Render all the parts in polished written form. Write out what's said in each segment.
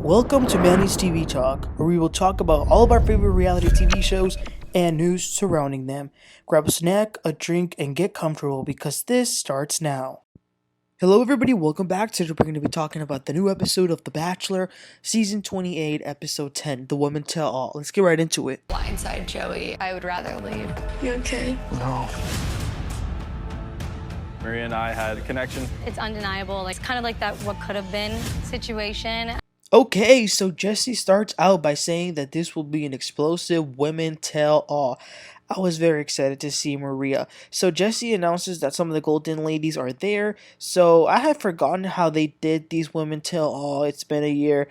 Welcome to Manny's TV Talk, where we will talk about all of our favorite reality TV shows and news surrounding them. Grab a snack, a drink, and get comfortable because this starts now. Hello, everybody. Welcome back. Today we're going to be talking about the new episode of The Bachelor, Season 28, Episode 10, The Women Tell All. Let's get right into it. Blindside Joey. I would rather leave. You okay? No. Maria and I had a connection. It's undeniable. Like, it's kind of like that what could have been situation. Okay, so Jesse starts out by saying that this will be an explosive women tell all. I was very excited to see Maria. So Jesse announces that some of the golden ladies are there. So I had forgotten how they did these women tell all. It's been a year.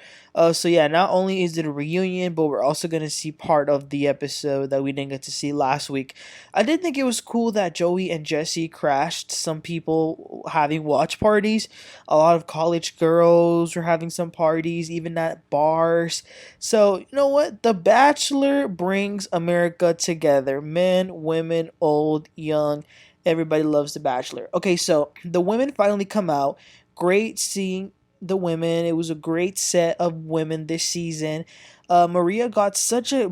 So yeah, not only is it a reunion, but we're also going to see part of the episode that we didn't get to see last week. I did think it was cool that Joey and Jesse crashed some people having watch parties. A lot of college girls were having some parties, even at bars. So, you know what? The Bachelor brings America together. Men, women, old, young. Everybody loves The Bachelor. Okay, so the women finally come out. Great seeing the women. It was a great set of women this season. Maria got such a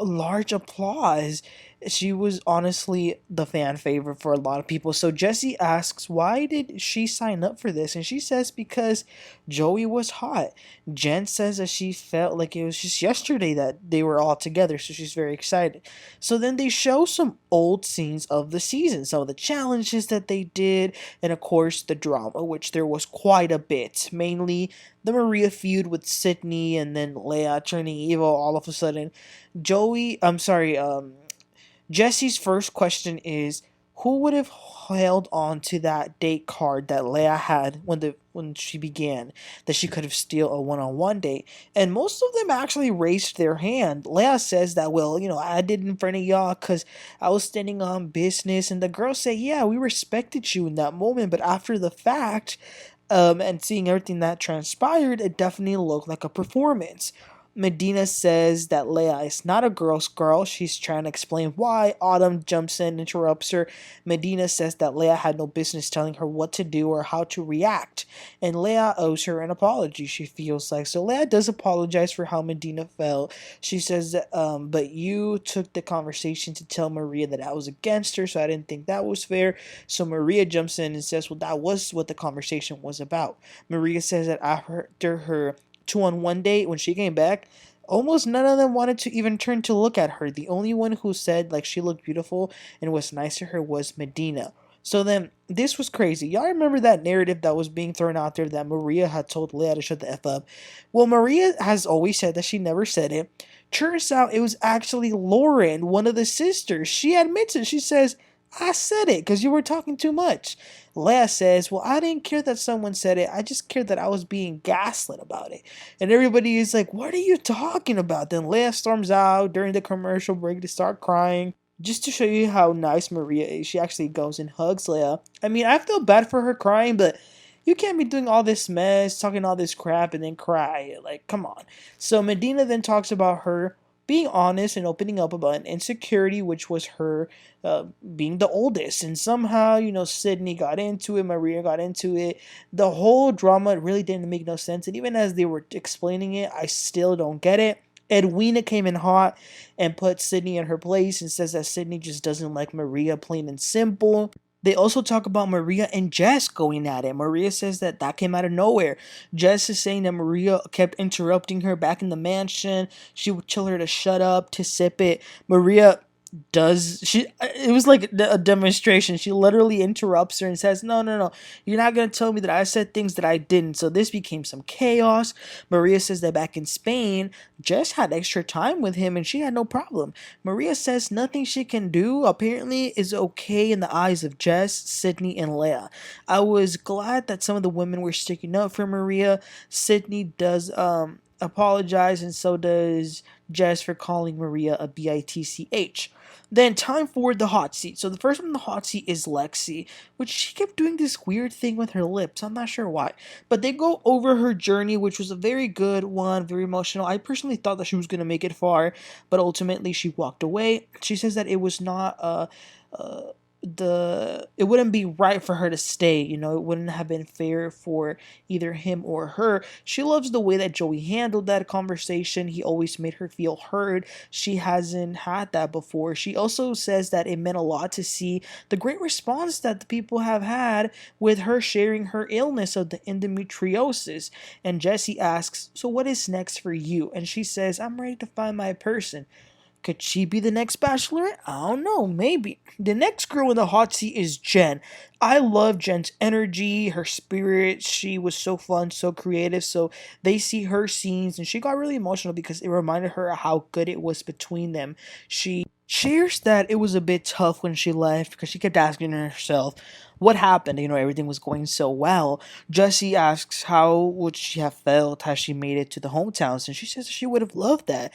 large applause. She was honestly the fan favorite for a lot of people. So Jesse asks, why did she sign up for this? And she says because Joey was hot. Jen says that she felt like it was just yesterday that they were all together. So she's very excited. So then they show some old scenes of the season. Some of the challenges that they did. And of course the drama, which there was quite a bit. Mainly the Maria feud with Sydney and then Leah turning evil all of a sudden. Jesse's first question is, who would have held on to that date card that Leah had when she began, that she could have steal a one-on-one date? And most of them actually raised their hand. Leah says that, well, I did it in front of y'all because I was standing on business. And the girls say, yeah, we respected you in that moment, but after the fact, and seeing everything that transpired, it definitely looked like a performance. Medina says that Leah is not a girl's girl. She's trying to explain why. Autumn jumps in, interrupts her. Medina says that Leah had no business telling her what to do or how to react. And Leah owes her an apology, she feels like. So Leah does apologize for how Medina felt. She says that, but you took the conversation to tell Maria that I was against her, so I didn't think that was fair. So Maria jumps in and says, well, that was what the conversation was about. Maria says that after her 2-on-1 date, when she came back, almost none of them wanted to even turn to look at her. The only one who said like she looked beautiful and was nice to her was Medina. So then this was crazy. Y'all remember that narrative that was being thrown out there that Maria had told Leah to shut the F up? Well, Maria has always said that she never said it. Turns out it was actually Lauren, one of the sisters. She admits it. She says, I said it because you were talking too much. Leah says, well, I didn't care that someone said it. I just cared that I was being gaslit about it. And everybody is like, what are you talking about? Then Leah storms out during the commercial break to start crying. Just to show you how nice Maria is, she actually goes and hugs Leah. I mean, I feel bad for her crying, but you can't be doing all this mess, talking all this crap, and then cry. Like, come on. So Medina then talks about her being honest and opening up about an insecurity, which was her being the oldest. And somehow, Sydney got into it, Maria got into it. The whole drama really didn't make no sense. And even as they were explaining it, I still don't get it. Edwina came in hot and put Sydney in her place and says that Sydney just doesn't like Maria, plain and simple. They also talk about Maria and Jess going at it. Maria says that came out of nowhere. Jess is saying that Maria kept interrupting her back in the mansion. She would tell her to shut up, to sip it. Maria it was like a demonstration. She literally interrupts her and says, no, you're not going to tell me that I said things that I didn't. So this became some chaos. Maria says that back in Spain, Jess had extra time with him and she had no problem. Maria says nothing she can do apparently is okay in the eyes of Jess, Sydney, and Leah. I was glad that some of the women were sticking up for Maria. Sydney does apologize, and so does Jess for calling Maria a bitch. Then time for the hot seat. So the first one in the hot seat is Lexi, which she kept doing this weird thing with her lips. I'm not sure why. But they go over her journey, which was a very good one, very emotional. I personally thought that she was going to make it far, but ultimately she walked away. She says that it was not it wouldn't be right for her to stay. It wouldn't have been fair for either him or her. She loves the way that Joey handled that conversation. He always made her feel heard. She hasn't had that before. She also says that it meant a lot to see the great response that the people have had with her sharing her illness of the endometriosis. And Jesse asks, "So what is next for you?" And she says, "I'm ready to find my person." Could she be the next Bachelorette? I don't know, maybe. The next girl in the hot seat is Jen. I love Jen's energy, her spirit. She was so fun, so creative. So they see her scenes, and she got really emotional because it reminded her of how good it was between them. She shares that it was a bit tough when she left because she kept asking herself what happened. Everything was going so well. Jesse asks how would she have felt had she made it to the hometowns, and she says she would have loved that.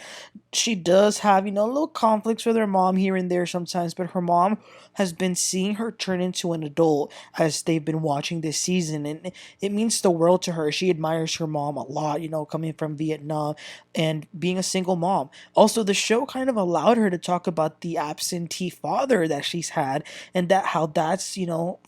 She does have, little conflicts with her mom here and there sometimes, but her mom has been seeing her turn into an adult as they've been watching this season, and it means the world to her. She admires her mom a lot, coming from Vietnam and being a single mom. Also, the show kind of allowed her to talk about the absentee father that she's had and that how that's,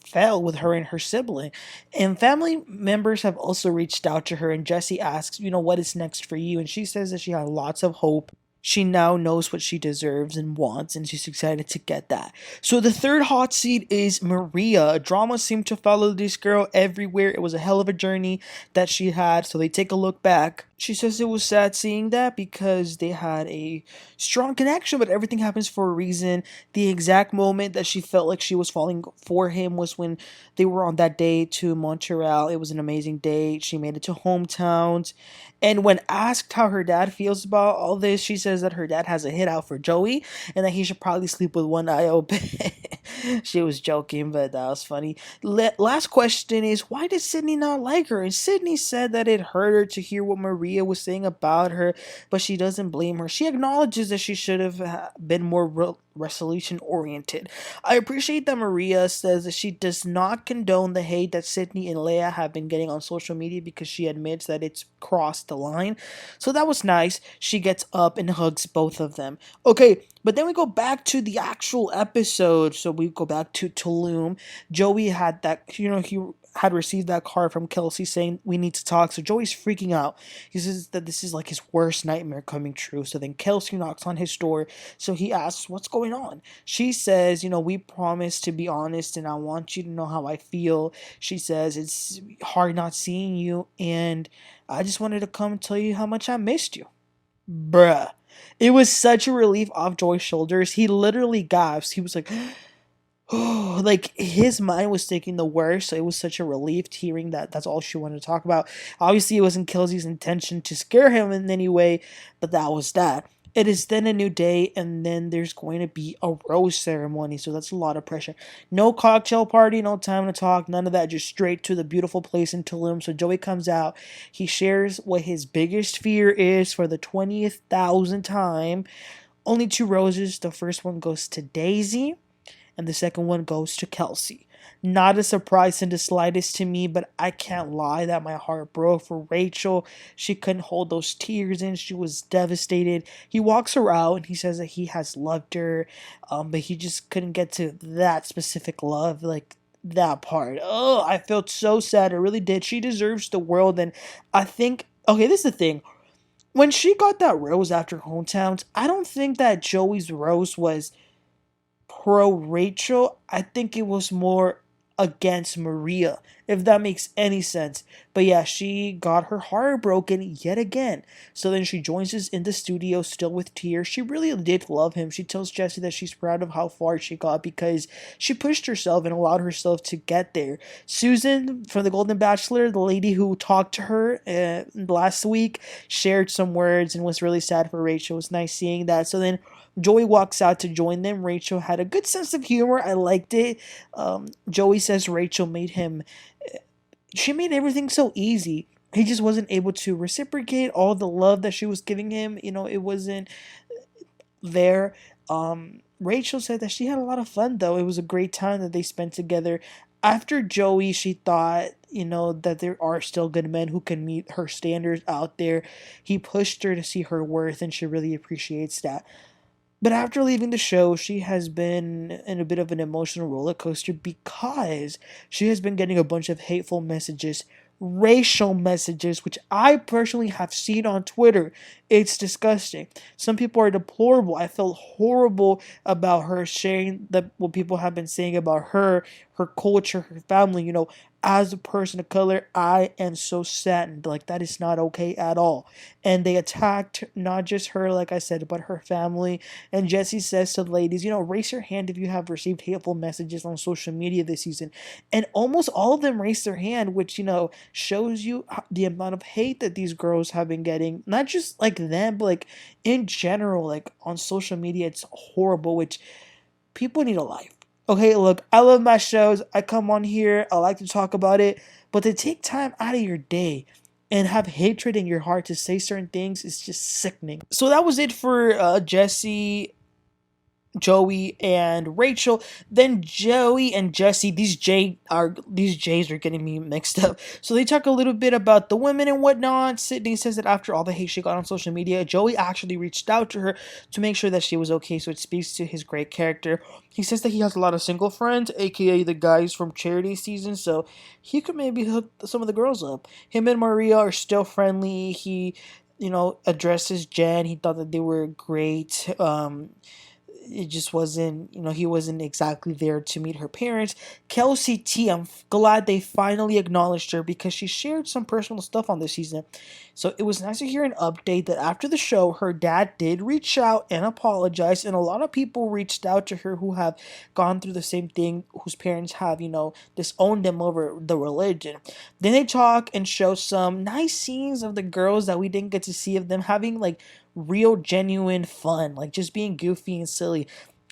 fell with her and her sibling. And family members have also reached out to her, and Jesse asks, what is next for you? And she says that she has lots of hope. She now knows what she deserves and wants, and she's excited to get that. So the third hot seat is Maria. Drama seemed to follow this girl everywhere. It was a hell of a journey that she had. So they take a look back. She says it was sad seeing that because they had a strong connection, but everything happens for a reason. The exact moment that she felt like she was falling for him was when they were on that day to Montreal. It was an amazing day. She made it to hometowns. And when asked how her dad feels about all this, she says that her dad has a hit out for Joey and that he should probably sleep with one eye open. She was joking, but that was funny. Last question is, why did Sydney not like her? And Sydney said that it hurt her to hear what Maria was saying about her, but she doesn't blame her. She acknowledges that she should have been more resolution oriented. I appreciate that Maria says that she does not condone the hate that Sydney and Leia have been getting on social media because she admits that it's crossed the line. So that was nice. She gets up and hugs both of them. Okay, but then we go back to the actual episode. So we go back to Tulum. Joey had that, he had received that card from Kelsey saying we need to talk. So Joey's freaking out. He says that this is like his worst nightmare coming true. So then Kelsey knocks on his door. So he asks, what's going on? She says, we promised to be honest and I want you to know how I feel. She says, it's hard not seeing you and I just wanted to come tell you how much I missed you. Bruh. It was such a relief off Joy's shoulders. He literally gasped. He was like, like his mind was thinking the worst, so it was such a relief hearing that that's all she wanted to talk about. Obviously, it wasn't Kelsey's intention to scare him in any way, but that was that. It is then a new day, and then there's going to be a rose ceremony, so that's a lot of pressure. No cocktail party, no time to talk, none of that, just straight to the beautiful place in Tulum. So Joey comes out, he shares what his biggest fear is for the 20,000th time. Only 2 roses, the first one goes to Daisy, and the second one goes to Kelsey. Not a surprise in the slightest to me, but I can't lie that my heart broke for Rachel. She couldn't hold those tears in. She was devastated. He walks her out and he says that he has loved her, but he just couldn't get to that specific love, like that part. Oh, I felt so sad. I really did. She deserves the world, and I think, okay, this is the thing. When she got that rose after hometowns, I don't think that Joey's rose was pro Rachel. I think it was more against Maria, if that makes any sense. But yeah, she got her heart broken yet again. So then she joins us in the studio, still with tears. She really did love him. She tells Jesse that she's proud of how far she got because she pushed herself and allowed herself to get there. Susan from the Golden Bachelor, the lady who talked to her last week, shared some words and was really sad for Rachel. It was nice seeing that. So then Joey walks out to join them. Rachel had a good sense of humor. I liked it. Joey says Rachel she made everything so easy. He just wasn't able to reciprocate all the love that she was giving him. It wasn't there. Rachel said that she had a lot of fun though. It was a great time that they spent together. After Joey, she thought, that there are still good men who can meet her standards out there. He pushed her to see her worth, and she really appreciates that. But after leaving the show, she has been in a bit of an emotional roller coaster because she has been getting a bunch of hateful messages, racial messages, which I personally have seen on Twitter. It's disgusting. Some people are deplorable. I felt horrible about her sharing what people have been saying about her, her culture, her family. As a person of color, I am so saddened. Like, that is not okay at all. And they attacked not just her, like I said, but her family. And Jesse says to the ladies, raise your hand if you have received hateful messages on social media this season. And almost all of them raised their hand, which, shows you the amount of hate that these girls have been getting. Not just like them, but like in general, like on social media, it's horrible, which people need a life. Okay, look, I love my shows. I come on here, I like to talk about it, but to take time out of your day and have hatred in your heart to say certain things is just sickening. So that was it for Jesse, Joey, and Rachel. Then Joey and Jesse, these J's are getting me mixed up. So they talk a little bit about the women and whatnot. Sydney says that after all the hate she got on social media, Joey actually reached out to her to make sure that she was okay. So it speaks to his great character. He says that he has a lot of single friends, aka the guys from charity season, so he could maybe hook some of the girls up. Him and Maria are still friendly. He addresses Jen. He thought that they were great. It just wasn't, he wasn't exactly there to meet her parents. Kelsey T, I'm glad they finally acknowledged her because she shared some personal stuff on this season. So it was nice to hear an update that after the show, her dad did reach out and apologize. And a lot of people reached out to her who have gone through the same thing, whose parents have, disowned them over the religion. Then they talk and show some nice scenes of the girls that we didn't get to see of them having like real genuine fun, like just being goofy and silly.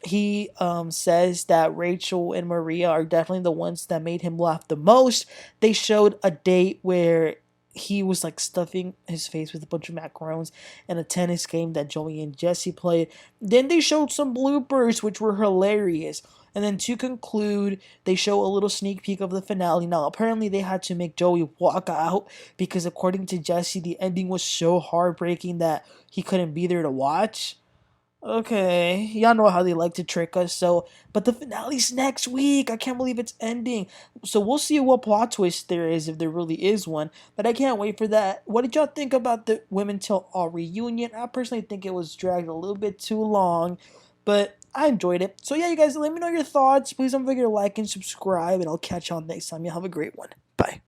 He says that Rachel and Maria are definitely the ones that made him laugh the most. They showed a date where he was like stuffing his face with a bunch of macarons and a tennis game that Joey and Jesse played. Then they showed some bloopers which were hilarious. And then to conclude, they show a little sneak peek of the finale. Now, apparently they had to make Joey walk out because according to Jesse, the ending was so heartbreaking that he couldn't be there to watch. Okay, y'all know how they like to trick us. But the finale's next week. I can't believe it's ending. So we'll see what plot twist there is, if there really is one. But I can't wait for that. What did y'all think about the Women Till All reunion? I personally think it was dragged a little bit too long, but I enjoyed it. So yeah, you guys, let me know your thoughts. Please don't forget to like and subscribe, and I'll catch y'all next time. Y'all have a great one. Bye.